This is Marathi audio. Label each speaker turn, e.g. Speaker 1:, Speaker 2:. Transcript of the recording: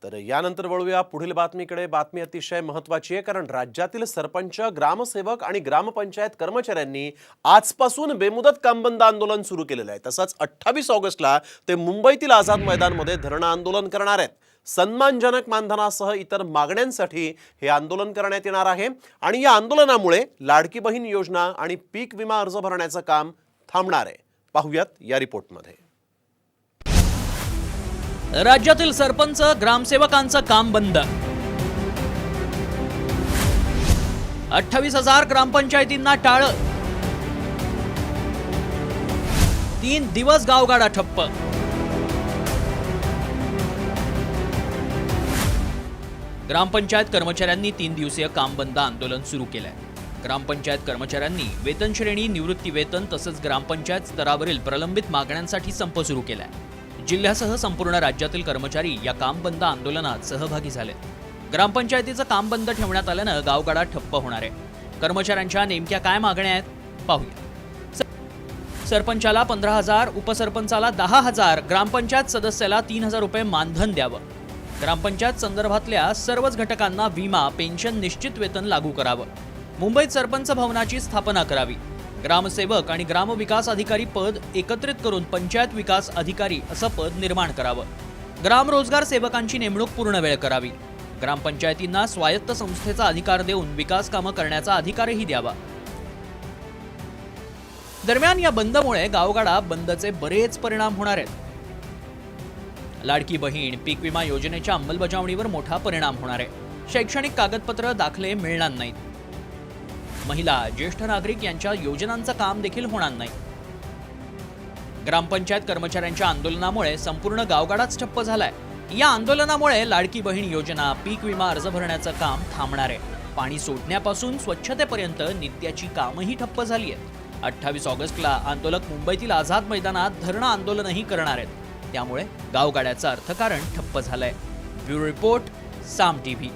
Speaker 1: तर यानंतर वळूया पुढील बातमीकडे। बातमी अतिशय महत्त्वाची आहे, कारण राज्यातील सरपंच, ग्रामसेवक आणि ग्रामपंचायत कर्मचाऱ्यांनी आजपासून बेमुदत कामबंद आंदोलन सुरू केलेलं आहे। तसंच 28 ऑगस्टला ते मुंबईतील आझाद मैदानमध्ये धरणं आंदोलन करणार आहेत। सन्मानजनक मानधनासह इतर मागण्यांसाठी हे आंदोलन करण्यात येणार आहे आणि या आंदोलनामुळे लाडकी बहीण योजना आणि पीक विमा अर्ज भरण्याचं काम थांबणार आहे। पाहूयात या रिपोर्टमध्ये।
Speaker 2: राज्यातील सरपंच, ग्रामसेवकांचं काम बंद। 28,000 ग्रामपंचायतींना टाळं। 3 दिवस गावगाडा ठप्प। ग्रामपंचायत कर्मचाऱ्यांनी 3 दिवसीय काम बंद आंदोलन सुरू केलंय। ग्रामपंचायत कर्मचाऱ्यांनी वेतन श्रेणी, निवृत्ती वेतन तसंच ग्रामपंचायत स्तरावरील प्रलंबित मागण्यांसाठी संप सुरू केलाय। जिल्ह्यासह संपूर्ण राज्यातील कर्मचारी या काम बंद आंदोलनात सहभागी झाले। ग्रामपंचायतीचं काम बंद ठेवण्यात आल्यानं गावगाडा ठप्प होणार आहे। कर्मचाऱ्यांच्या नेमक्या काय मागण्या आहेत पाहूया। सरपंचाला 15,000, उपसरपंचाला 10,000, ग्रामपंचायत सदस्याला 3,000 रुपये मानधन द्यावं। ग्रामपंचायत संदर्भातल्या सर्वच घटकांना विमा, पेन्शन, निश्चित वेतन लागू करावं। मुंबईत सरपंच भवनाची स्थापना करावी। ग्रामसेवक आणि ग्रामविकास अधिकारी पद एकत्रित करून पंचायत विकास अधिकारी असं पद निर्माण करावं। ग्राम रोजगार सेवकांची नेमणूक पूर्ण वेळ करावी। ग्रामपंचायतींना स्वायत्त संस्थेचा अधिकार देऊन विकास कामं करण्याचा अधिकारही द्यावा। दरम्यान या बंदमुळे गावगाडा बंदचे बरेच परिणाम होणार आहेत। लाडकी बहीण, पीक विमा योजनेच्या अंमलबजावणीवर मोठा परिणाम होणार आहे। शैक्षणिक कागदपत्र, दाखले मिळणार नाहीत। महिला, ज्येष्ठ नागरिक यांच्या योजनांचं काम देखील होणार नाही। ग्रामपंचायत कर्मचाऱ्यांच्या आंदोलनामुळे संपूर्ण गावगाडाच ठप्प झालाय। या आंदोलनामुळे लाडकी बहीण योजना, पीक विमा अर्ज भरण्याचं काम थांबणार आहे। पाणी सोडण्यापासून स्वच्छतेपर्यंत नित्याची कामही ठप्प झाली आहेत। 28 ऑगस्टला आंदोलक मुंबईतील आझाद मैदानात धरणं आंदोलनही करणार आहेत। त्यामुळे गावगाड्याचं अर्थकारण ठप्प झालंय। ब्युरो रिपोर्ट, साम टीव्ही।